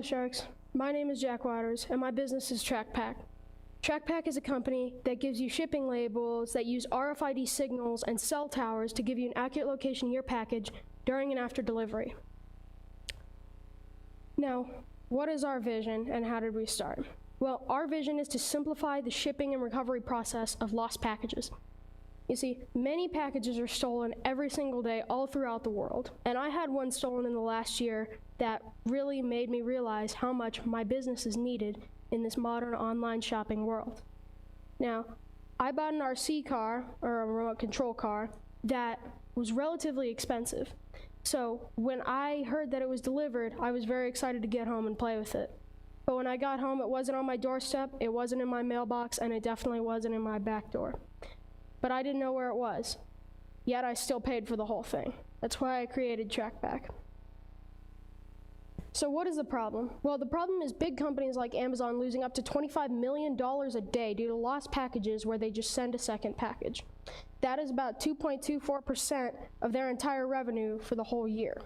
Hello, Sharks. My name is Jack Waters, and my business is TrackPack. TrackPack is a company that gives you shipping labels that use RFID signals and cell towers to give you an accurate location of your package during and after delivery. Now, what is our vision and how did we start? Well, our vision is to simplify the shipping and recovery process of lost packages. You see, many packages are stolen every single day all throughout the world, and I had one stolen in the last year that really made me realize how much my business is needed in this modern online shopping world. Now, I bought an RC car, or a remote control car, that was relatively expensive. So when I heard that it was delivered, I was very excited to get home and play with it. But when I got home, it wasn't on my doorstep, it wasn't in my mailbox, and it definitely wasn't in my back door. But I didn't know where it was, yet I still paid for the whole thing. That's why I created TrackPack. So what is the problem? Well, the problem is big companies like Amazon losing up to $25 million a day due to lost packages where they just send a second package. That is about 2.24% of their entire revenue for the whole year.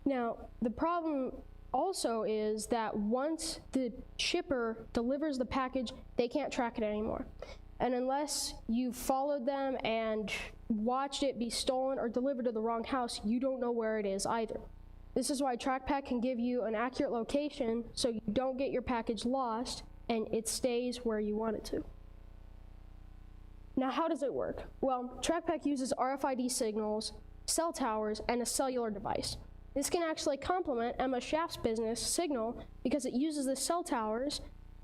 Now, the problem also is that once the shipper delivers the package, they can't track it anymore. And unless you followed them and watched it be stolen or delivered to the wrong house, you don't know where it is either. This is why TrackPack can give you an accurate location so you don't get your package lost and it stays where you want it to. Now, how does it work? Well, TrackPack uses RFID signals, cell towers, and a cellular device. This can actually complement Emma Schaff's business, Signal, because it uses the cell towers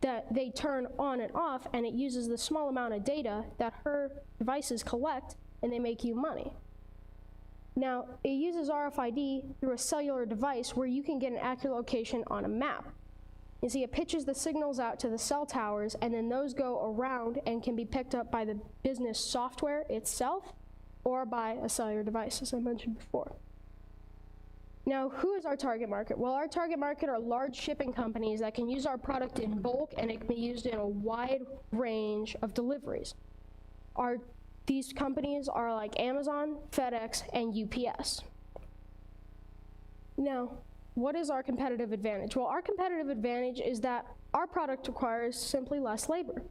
that they turn on and off, and it uses the small amount of data that her devices collect, and they make you money. Now, it uses RFID through a cellular device where you can get an accurate location on a map. You see, it pitches the signals out to the cell towers, and then those go around and can be picked up by the business software itself or by a cellular device, as I mentioned before. Now, who is our target market? Well, our target market are large shipping companies that can use our product in bulk, and it can be used in a wide range of deliveries. These companies are like Amazon, FedEx, and UPS. Now, what is our competitive advantage? Well, our competitive advantage is that our product requires simply less labor.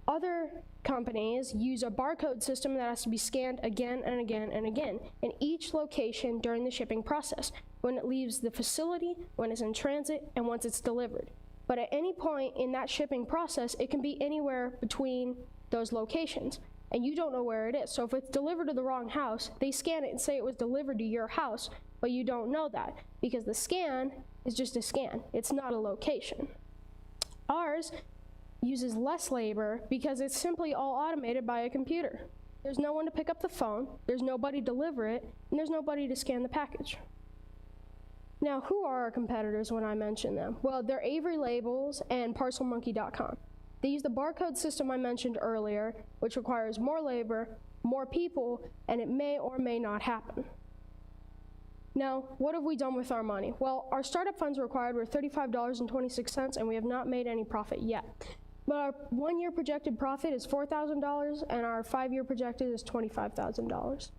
Other companies use a barcode system that has to be scanned again and again and again in each location during the shipping process, when it leaves the facility, when it's in transit, and once it's delivered. But at any point in that shipping process, it can be anywhere between those locations, and you don't know where it is. So if it's delivered to the wrong house, they scan it and say it was delivered to your house, but you don't know that because the scan is just a scan. It's not a location. Ours uses less labor because it's simply all automated by a computer. There's no one to pick up the phone, there's nobody to deliver it, and there's nobody to scan the package. Now, who are our competitors when I mention them? Well, they're Avery Labels and ParcelMonkey.com. They use the barcode system I mentioned earlier, which requires more labor, more people, and it may or may not happen. Now, what have we done with our money? Well, our startup funds required were $35.26, and we have not made any profit yet. But our 1-year projected profit is $4,000, and our 5-year projected is $25,000.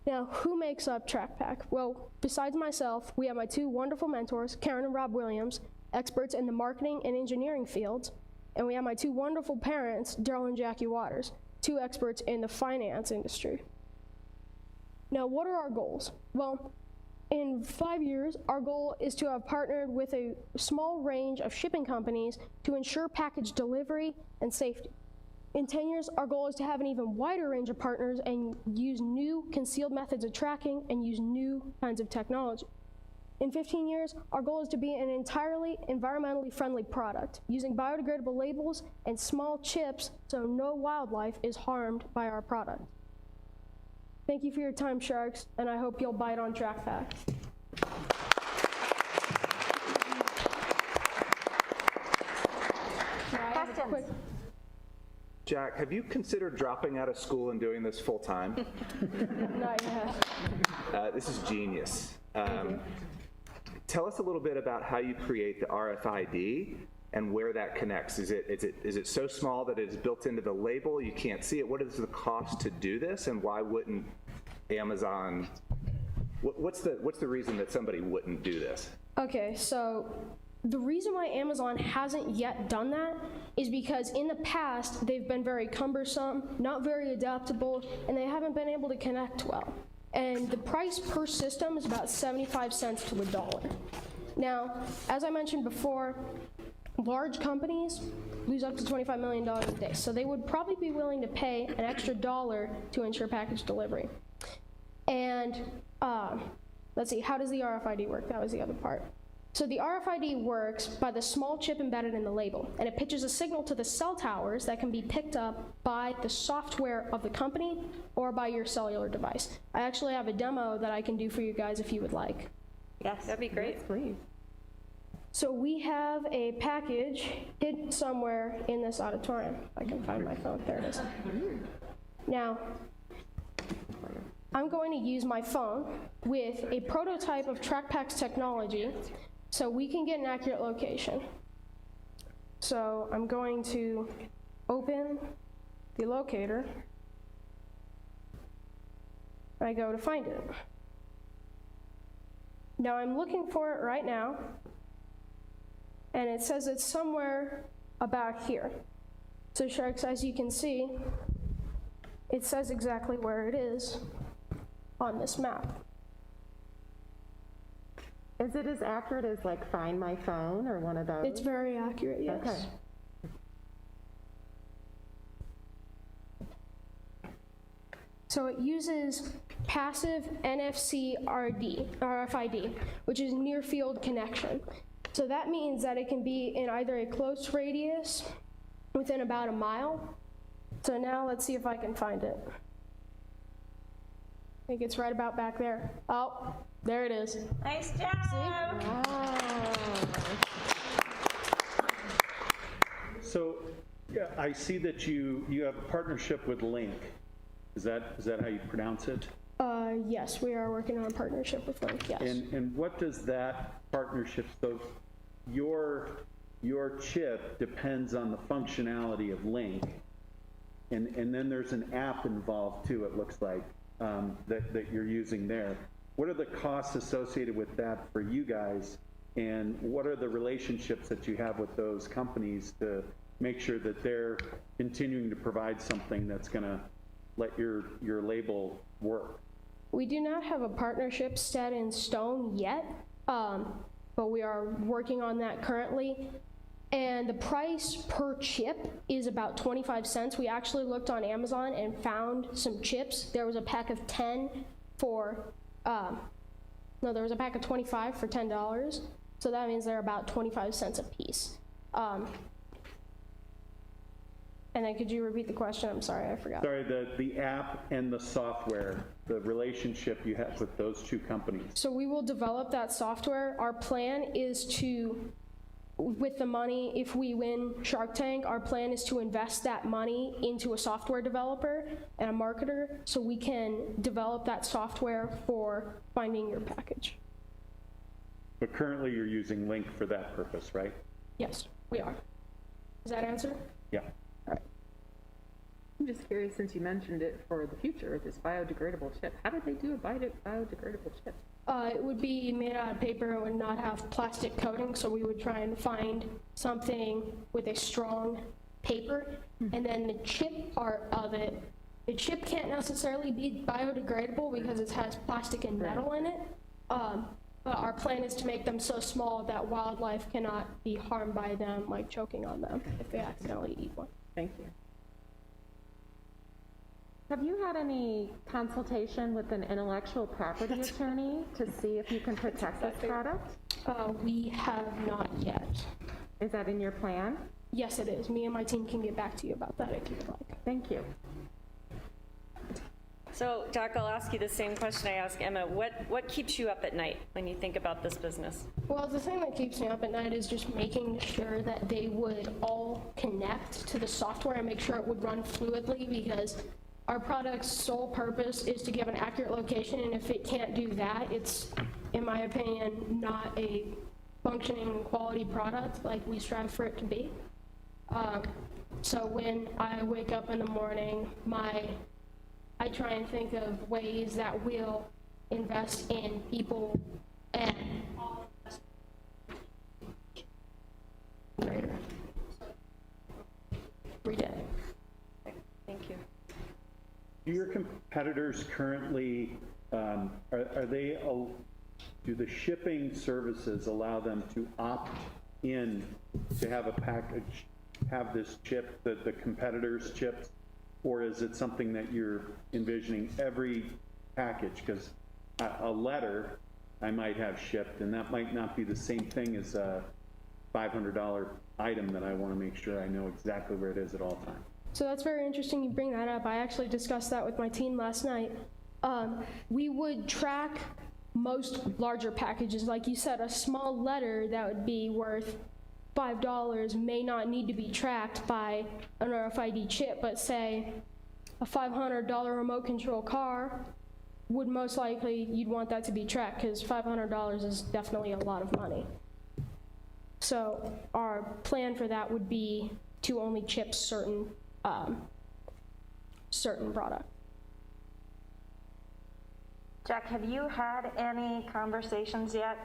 Now, who makes up TrackPack? Well, besides myself, we have my 2 wonderful mentors, Karen and Rob Williams, experts in the marketing and engineering fields, and we have my 2 wonderful parents, Daryl and Jackie Waters, 2 experts in the finance industry. Now, what are our goals? Well, in 5 years, our goal is to have partnered with a small range of shipping companies to ensure package delivery and safety. In 10 years, our goal is to have an even wider range of partners and use new concealed methods of tracking and use new kinds of technology. In 15 years, our goal is to be an entirely environmentally friendly product, using biodegradable labels and small chips so no wildlife is harmed by our product. Thank you for your time, Sharks, and I hope you'll bite on TrackPack. Questions? Jack, have you considered dropping out of school and doing this full time? Not yet. This is genius. Tell us a little bit about how you create the RFID and where that connects. Is it so small that it is built into the label, you can't see it? What is the cost to do this, and why wouldn't Amazon, what's the reason that somebody wouldn't do this? Okay, so the reason why Amazon hasn't yet done that is because in the past, they've been very cumbersome, not very adaptable, and they haven't been able to connect well. And the price per system is about 75 cents to $1. Now, as I mentioned before, large companies lose up to $25 million a day, so they would probably be willing to pay an extra $1 to ensure package delivery. And let's see, how does the RFID work? That was the other part. So the RFID works by the small chip embedded in the label, and it pitches a signal to the cell towers that can be picked up by the software of the company or by your cellular device. I actually have a demo that I can do for you guys if you would like. Yes, that'd be great. Yes, please. So we have a package hidden somewhere in this auditorium. If I can find my phone, there it is. Now, I'm going to use my phone with a prototype of TrackPack's technology so we can get an accurate location. So I'm going to open the locator. I go to find it. Now I'm looking for it right now, and it says it's somewhere about here. So Sharks, as you can see, it says exactly where it is on this map. Is it as accurate as like Find My Phone or one of those? It's very accurate, yes. Okay. So it uses passive NFC RFID, which is near field connection. So that means that it can be in either a close radius within about a mile. So now let's see if I can find it. I think it's right about back there. Oh, there it is. Nice job. So, yeah, I see that you have a partnership with Link. Is that how you pronounce it? Yes, we are working on a partnership with Link, yes. And what does that partnership, so your chip depends on the functionality of Link, and then there's an app involved too, it looks like, that you're using there. What are the costs associated with that for you guys, and what are the relationships that you have with those companies to make sure that they're continuing to provide something that's going to let your label work? We do not have a partnership set in stone yet, but we are working on that currently. And the price per chip is about 25 cents. We actually looked on Amazon and found some chips. There was a pack of 10 for, no, there was a pack of 25 for $10. So that means they're about 25 cents a piece. And then could you repeat the question? I'm sorry, I forgot. Sorry, the app and the software, the relationship you have with those two companies. So we will develop that software. Our plan is to, with the money, if we win Shark Tank, our plan is to invest that money into a software developer and a marketer so we can develop that software for finding your package. But currently you're using Link for that purpose, right? Yes, we are. Does that answer? Yeah. I'm just curious, since you mentioned it for the future, this biodegradable chip. How did they do a biodegradable chip? It would be made out of paper. It would not have plastic coating, so we would try and find something with a strong paper. And then the chip part of it, the chip can't necessarily be biodegradable because it has plastic and metal in it. But our plan is to make them so small that wildlife cannot be harmed by them, like choking on them if they accidentally eat one. Thank you. Have you had any consultation with an intellectual property attorney to see if you can protect this product? We have not yet. Is that in your plan? Yes, it is. Me and my team can get back to you about that if you'd like. Thank you. So, Doc, I'll ask you the same question I asked Emma. What keeps you up at night when you think about this business? Well, the thing that keeps me up at night is just making sure that they would all connect to the software and make sure it would run fluidly, because our product's sole purpose is to give an accurate location, and if it can't do that, it's, in my opinion, not a functioning quality product like we strive for it to be. So when I wake up in the morning, I try and think of ways that will invest in people and all grader. Read it. Thank you. Do your competitors currently, are they, do the shipping services allow them to opt in to have a package, have this chip, the competitor's chips? Or is it something that you're envisioning every package? Because a letter I might have shipped, and that might not be the same thing as a $500 item that I want to make sure I know exactly where it is at all times. So that's very interesting you bring that up. I actually discussed that with my team last night. We would track most larger packages. Like you said, a small letter that would be worth $5 may not need to be tracked by an RFID chip, but say a $500 remote control car would most likely, you'd want that to be tracked because $500 is definitely a lot of money. So our plan for that would be to only chip certain product. Jack, have you had any conversations yet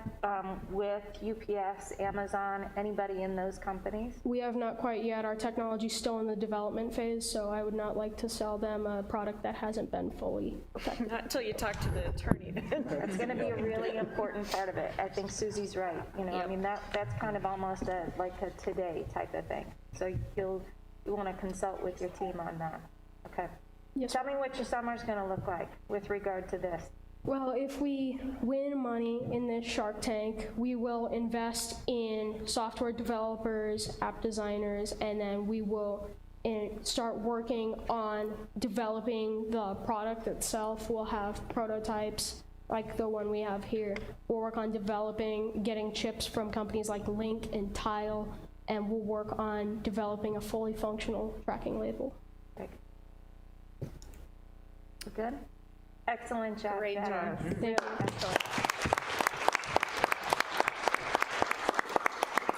with UPS, Amazon, anybody in those companies? We have not quite yet. Our technology's still in the development phase, so I would not like to sell them a product that hasn't been fully perfected. Not until you talk to the attorney. That's going to be a really important part of it. I think Susie's right. You know, I mean, that's kind of almost like a today type of thing. So you want to consult with your team on that. Okay. Yes. Tell me what your summer's going to look like with regard to this. Well, if we win money in this Shark Tank, we will invest in software developers, app designers, and then we will start working on developing the product itself. We'll have prototypes like the one we have here. We'll work on getting chips from companies like Link and Tile, and we'll work on developing a fully functional tracking label. Good? Excellent job. Great Jack. job. Thank you. Excellent.